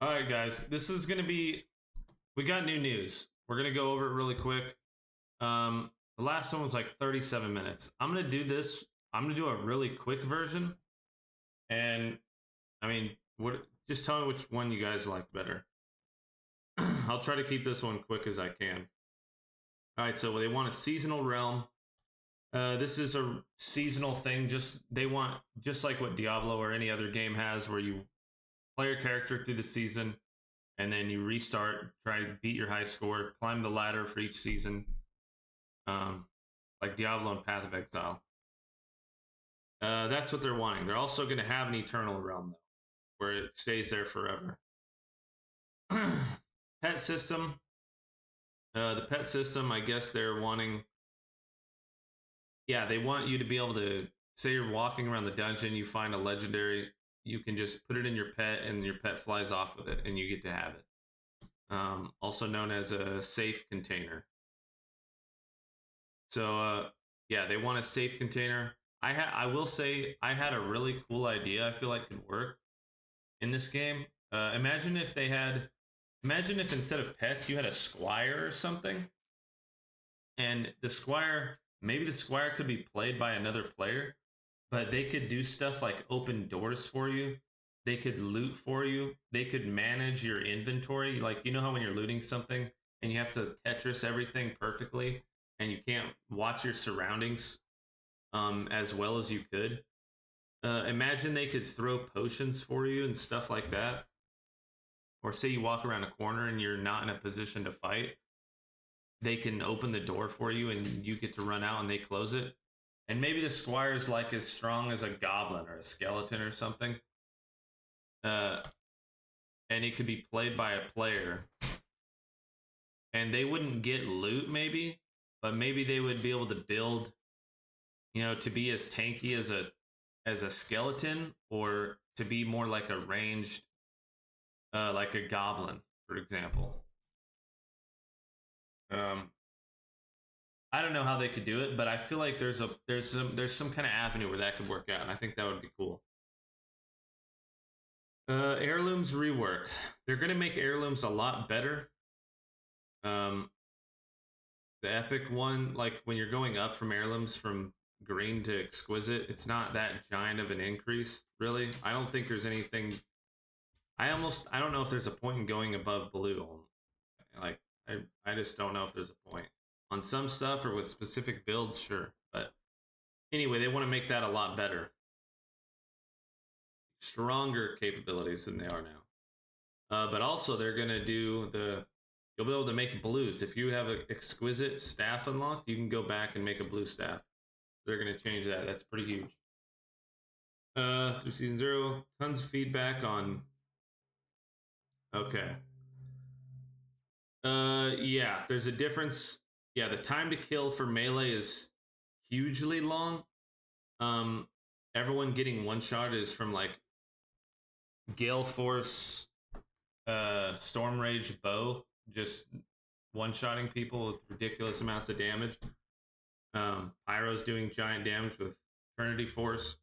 All right, guys, this is gonna be. We got new news. We're gonna go over it really quick. The last one was like 37 minutes. I'm gonna do this. I'm gonna do a really quick version, and I mean, what? Just tell me which one you guys like better. I'll try to keep this one quick as I can. All right, so they want a seasonal realm. This is a seasonal thing. They want just like what Diablo or any other game has, where you play your character through the season, and then you restart, try to beat your high score, climb the ladder for each season, like Diablo and Path of Exile. That's what they're wanting. They're also going to have an eternal realm, though, where it stays there forever. Pet system. The pet system, I guess they're wanting. Yeah, they want you to be able to say you're walking around the dungeon, you find a legendary, you can just put it in your pet, and your pet flies off with it, and you get to have it. Also known as a safe container. So, yeah, they want a safe container. I will say I had a really cool idea. I feel like could work in this game. Imagine if instead of pets you had a squire or something, and maybe the squire could be played by another player, but they could do stuff like open doors for you. They could loot for you. They could manage your inventory. Like, you know how when you're looting something and you have to Tetris everything perfectly and you can't watch your surroundings as well as you could? Imagine they could throw potions for you and stuff like that. Or say you walk around a corner and you're not in a position to fight. They can open the door for you and you get to run out and they close it. And maybe the squire's like as strong as a goblin or a skeleton or something. And it could be played by a player. And they wouldn't get loot maybe, but maybe they would be able to build, to be as tanky as a skeleton, or to be more like a ranged, like a goblin, for example. I don't know how they could do it, but I feel like there's some kind of avenue where that could work out, and I think that would be cool. Heirlooms rework. They're gonna make heirlooms a lot better. The epic one, like when you're going up from heirlooms from green to exquisite, it's not that giant of an increase, really. I don't think there's anything. I don't know if there's a point in going above blue. Like, I just don't know if there's a point. On some stuff or with specific builds, sure. But anyway, they want to make that a lot better. Stronger capabilities than they are now. But also, they're going to do you'll be able to make blues. If you have an exquisite staff unlocked, you can go back and make a blue staff. They're going to change that. That's pretty huge. Through season 0, tons of feedback on. Okay. Yeah, there's a difference. Yeah, the time to kill for melee is hugely long. Everyone getting one shot is from like Gale Force, Storm Rage bow, just one shotting people with ridiculous amounts of damage. Pyro's doing giant damage with Trinity Force.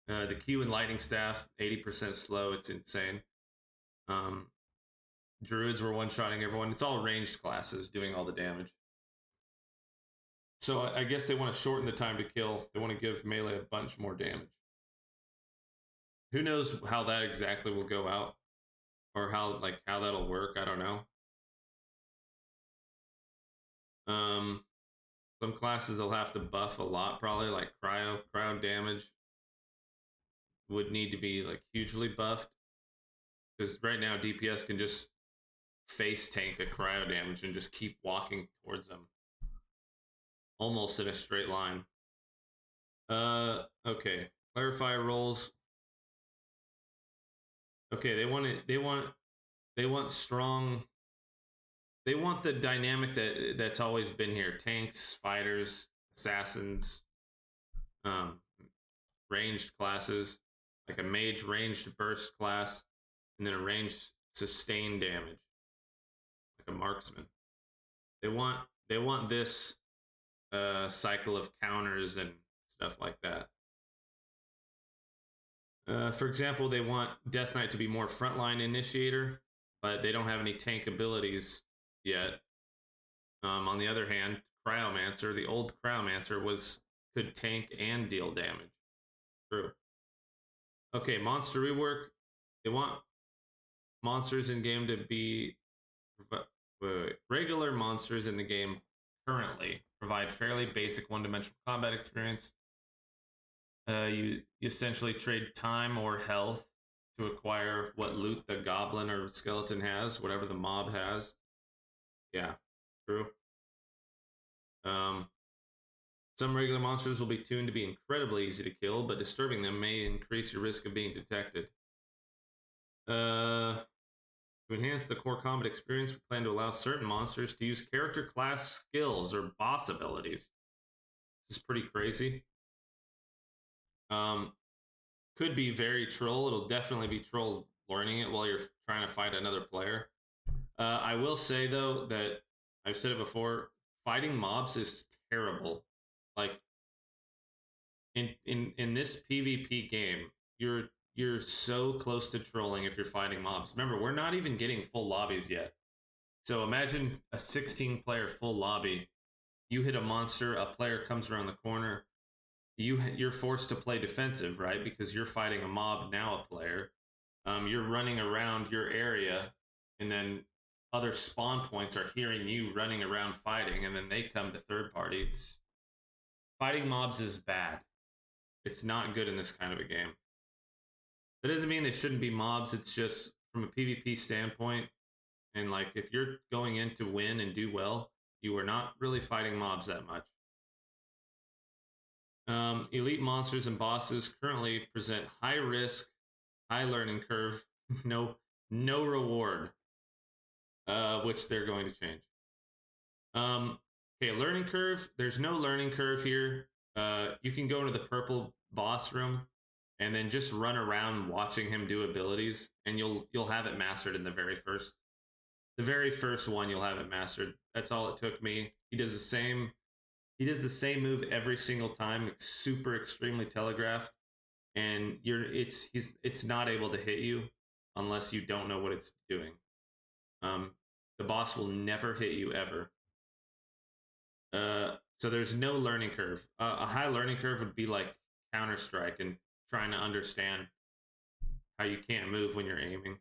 The Q and Lightning Staff, 80% slow. It's insane. Druids were one-shotting everyone. It's all ranged classes doing all the damage. So I guess they want to shorten the time to kill. They want to give melee a bunch more damage. Who knows how that exactly will go out, or how that'll work? I don't know. Some classes they'll have to buff a lot, probably like cryo damage would need to be like hugely buffed, because right now DPS can just face tank a cryo damage and just keep walking towards them almost in a straight line. Okay, clarify roles. Okay, they want strong. They want the dynamic that's always been here: tanks, fighters, assassins, ranged classes, like a mage ranged burst class, and then a ranged sustained damage, like a marksman. They want this cycle of counters and stuff like that. For example, they want Death Knight to be more frontline initiator, but they don't have any tank abilities yet. On the other hand, Cryomancer, the old Cryomancer, could tank and deal damage. True. Okay, monster rework. They want monsters in game to be regular monsters in the game currently provide fairly basic one-dimensional combat experience. You essentially trade time or health to acquire what loot the goblin or skeleton has, whatever the mob has. Yeah, true. Some regular monsters will be tuned to be incredibly easy to kill, but disturbing them may increase your risk of being detected. To enhance the core combat experience, we plan to allow certain monsters to use character class skills or boss abilities. This is pretty crazy. Could be very troll. It'll definitely be troll learning it while you're trying to fight another player. I will say though that I've said it before, fighting mobs is terrible. Like in this PvP game, you're so close to trolling if you're fighting mobs. Remember, we're not even getting full lobbies yet. So imagine a 16-player full lobby. You hit a monster, a player comes around the corner. You're forced to play defensive, right? Because you're fighting a mob, now a player. You're running around your area, and then other spawn points are hearing you running around fighting, and then they come to third party. Fighting mobs is bad. It's not good in this kind of a game. That doesn't mean they shouldn't be mobs. It's just from a PvP standpoint, and like if you're going in to win and do well, you are not really fighting mobs that much. Elite monsters and bosses currently present high risk, high learning curve, no reward, which they're going to change. Okay, learning curve. There's no learning curve here. You can go into the purple boss room and then just run around watching him do abilities, and you'll have it mastered in the very first one. You'll have it mastered. That's all it took me. He does the same move every single time. It's super extremely telegraphed, and it's not able to hit you unless you don't know what it's doing. The boss will never hit you ever. So there's no learning curve. A high learning curve would be like Counter-Strike and trying to understand how you can't move when you're aiming.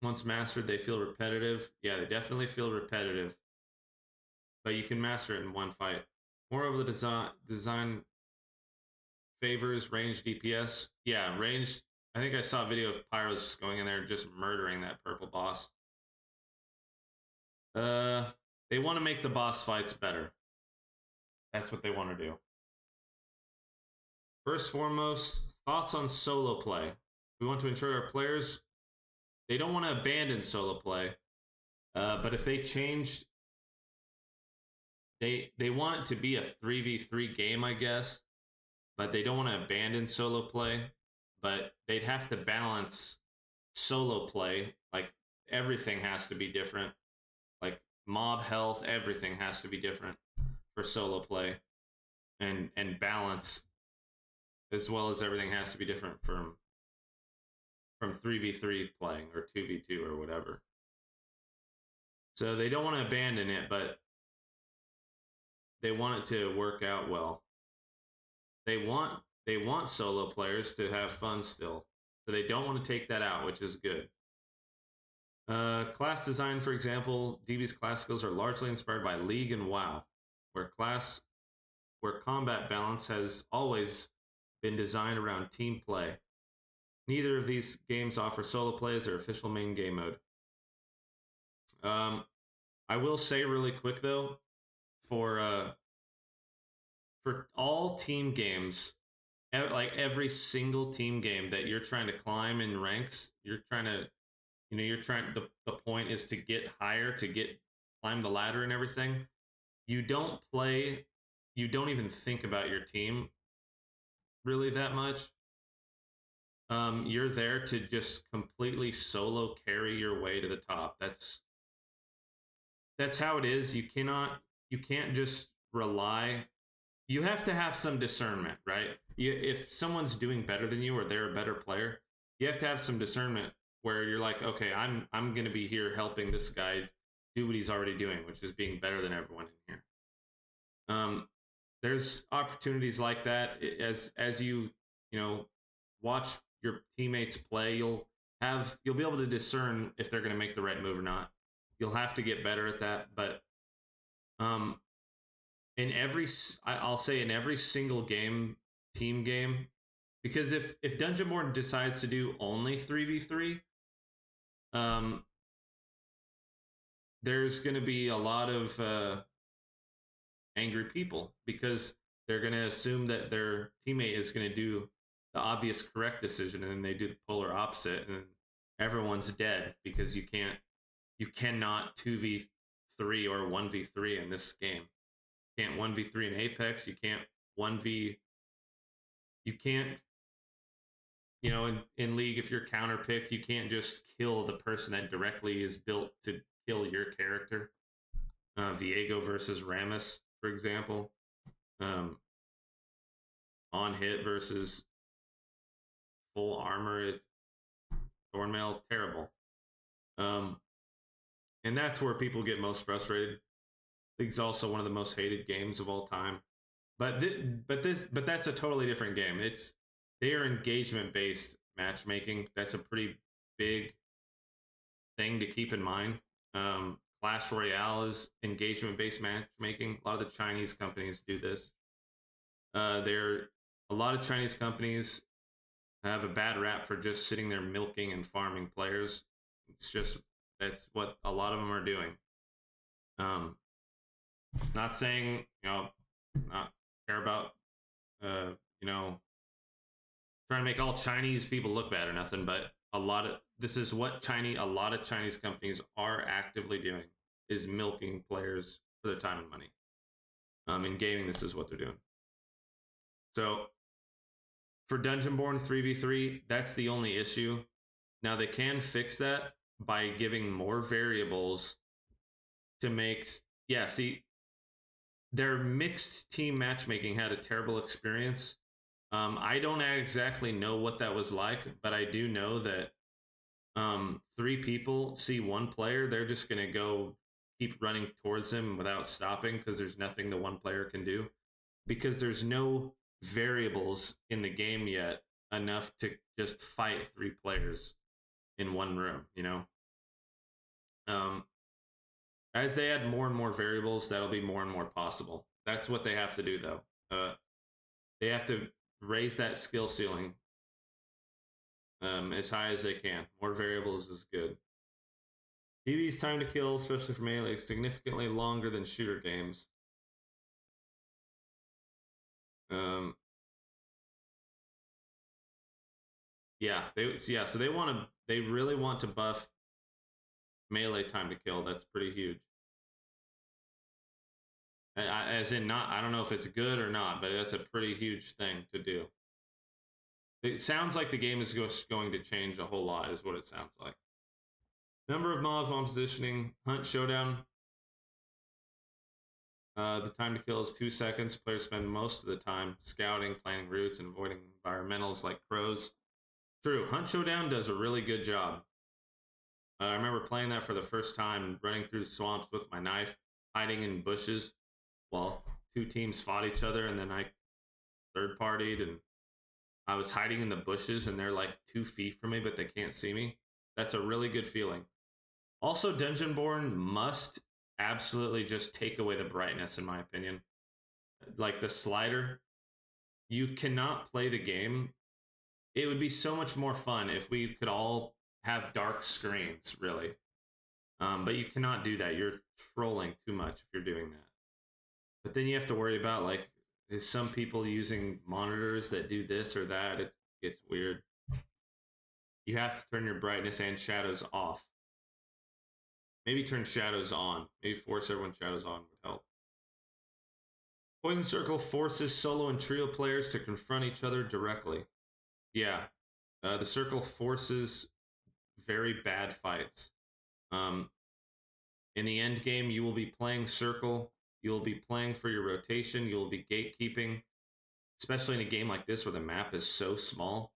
Once mastered, they feel repetitive. Yeah, they definitely feel repetitive. But you can master it in one fight. More of the design favors ranged DPS. Yeah, ranged. I think I saw a video of Pyros just going in there and just murdering that purple boss. They want to make the boss fights better. That's what they want to do. First foremost, thoughts on solo play. We want to ensure our players, they don't want to abandon solo play, but if they changed, they want it to be a 3v3 game, I guess, but they don't want to abandon solo play, but they'd have to balance solo play. Like everything has to be different. Like mob health, everything has to be different for solo play, and balance, as well as everything has to be different from 3v3 playing or 2v2 or whatever. So they don't want to abandon it, but they want it to work out well. They want solo players to have fun still, so they don't want to take that out, which is good. Class design, for example, DB's class skills are largely inspired by League and WoW, where combat balance has always been designed around team play. Neither of these games offer solo play as their official main game mode. I will say really quick though, for all team games, like every single team game that you're trying to climb in ranks, the point is to get higher, to climb the ladder and everything. You don't even think about your team really that much. You're there to just completely solo carry your way to the top. That's how it is. You can't just rely you have to have some discernment, right? If someone's doing better than you or they're a better player, you have to have some discernment where you're like, okay, I'm gonna be here helping this guy do what he's already doing, which is being better than everyone in here. There's opportunities like that as you watch your teammates play. You'll be able to discern if they're going to make the right move or not. You'll have to get better at that, but I'll say in every single team game, because if Dungeonborne decides to do only 3v3, there's going to be a lot of angry people because they're going to assume that their teammate is going to do the obvious correct decision, and then they do the polar opposite, and everyone's dead because you cannot 2v3 or 1v3 in this game. You can't 1v3 in Apex. You can't in League, if you're counterpicked, you can't just kill the person that directly is built to kill your character. Viego versus Rammus, for example. On hit versus full armor, it's Thornmail, terrible. And that's where people get most frustrated. League's also one of the most hated games of all time. But that's a totally different game. They are engagement based matchmaking. That's a pretty big thing to keep in mind. Clash Royale is engagement based matchmaking. A lot of the Chinese companies do this. A lot of Chinese companies have a bad rap for just sitting there milking and farming players. That's what a lot of them are doing. Not saying, not care about, trying to make all Chinese people look bad or nothing, but this is what a lot of Chinese companies are actively doing, is milking players for their time and money. In gaming, this is what they're doing. So for Dungeonborne 3v3, that's the only issue. Now they can fix that by giving more variables to make... Yeah, see, their mixed team matchmaking had a terrible experience. I don't exactly know what that was like, but I do know that 3 people see one player, they're just going to go keep running towards him without stopping because there's nothing the one player can do. Because there's no variables in the game yet enough to just fight 3 players in one room, As they add more and more variables, that'll be more and more possible. That's what they have to do, though. They have to raise that skill ceiling as high as they can. More variables is good. PvE's time to kill, especially for melee, is significantly longer than shooter games. So they really want to buff melee time to kill. That's pretty huge. I don't know if it's good or not, but that's a pretty huge thing to do. It sounds like the game is just going to change a whole lot, is what it sounds like. Number of mobs on positioning, hunt showdown. The time to kill is 2 seconds. Players spend most of the time scouting, planning routes, and avoiding environmentals like crows. True, Hunt Showdown does a really good job. I remember playing that for the first time, running through swamps with my knife, hiding in bushes while 2 teams fought each other, and then I third-partied, and I was hiding in the bushes, and they're like 2 feet from me, but they can't see me. That's a really good feeling. Also, Dungeonborne must absolutely just take away the brightness, in my opinion. Like the slider, you cannot play the game. It would be so much more fun if we could all have dark screens, really. But you cannot do that. You're trolling too much if you're doing that. But then you have to worry about, like, is some people using monitors that do this or that? It gets weird. You have to turn your brightness and shadows off. Maybe turn shadows on. Maybe force everyone's shadows on would help. Poison Circle forces solo and trio players to confront each other directly. Yeah. The circle forces very bad fights. In the end game, you will be playing circle. You'll be playing for your rotation. You'll be gatekeeping, especially in a game like this where the map is so small.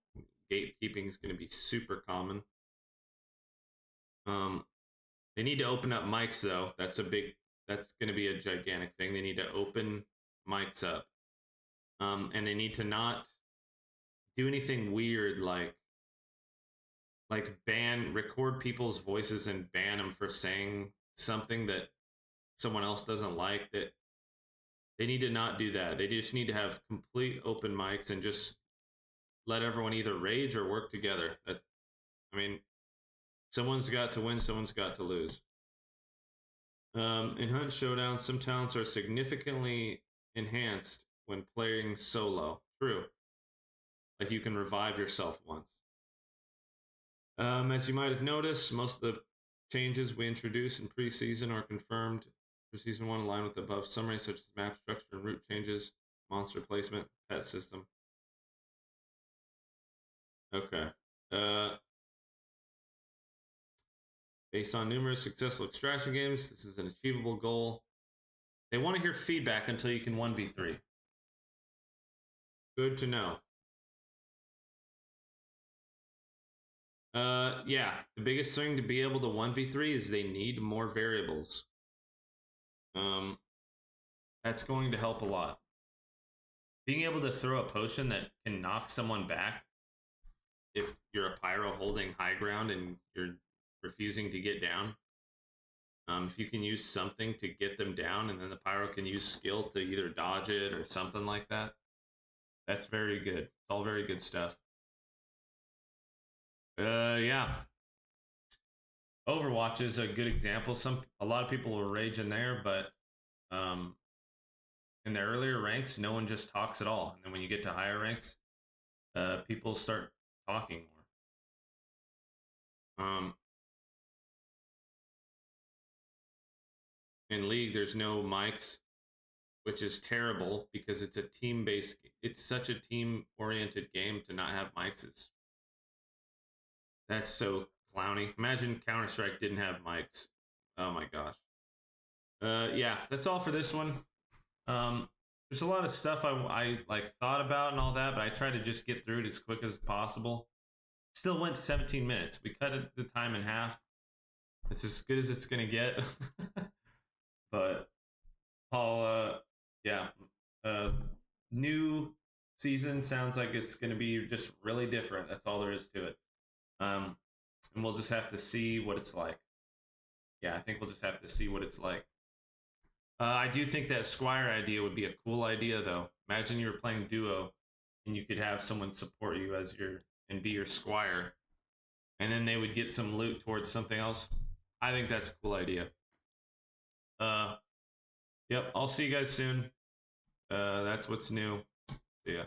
Gatekeeping is going to be super common. They need to open up mics though. That's going to be a gigantic thing. They need to open mics up. And they need to not do anything weird like record people's voices and ban them for saying something that someone else doesn't like. That they need to not do that. They just need to have complete open mics and just let everyone either rage or work together. Someone's got to win, someone's got to lose. In Hunt Showdown, some talents are significantly enhanced when playing solo. True. Like you can revive yourself once. As you might have noticed, most of the changes we introduced in preseason are confirmed for Season 1 in line with the above summary, such as map structure and route changes, monster placement, pet system. Okay. Based on numerous successful extraction games, this is an achievable goal. They want to hear feedback until you can 1v3. Good to know. Yeah, the biggest thing to be able to 1v3 is they need more variables. That's going to help a lot. Being able to throw a potion that can knock someone back if you're a pyro holding high ground and you're refusing to get down. If you can use something to get them down and then the pyro can use skill to either dodge it or something like that, that's very good. It's all very good stuff. Yeah. Overwatch is a good example. A lot of people will rage in there, but in the earlier ranks, no one just talks at all. And then when you get to higher ranks, people start talking more. In League, there's no mics, which is terrible because it's a team-based. It's such a team-oriented game to not have mics. That's so clowny. Imagine Counter-Strike didn't have mics. Oh my gosh. Yeah, that's all for this one. There's a lot of stuff I like thought about and all that, but I tried to just get through it as quick as possible. Still went 17 minutes. We cut the time in half. It's as good as it's gonna get. But yeah. New season sounds like it's gonna be just really different. That's all there is to it. And we'll just have to see what it's like. Yeah, I think we'll just have to see what it's like. I do think that Squire idea would be a cool idea, though. Imagine you were playing duo, and you could have someone support you as and be your Squire, and then they would get some loot towards something else. I think that's a cool idea. Yep, I'll see you guys soon. That's what's new. See ya.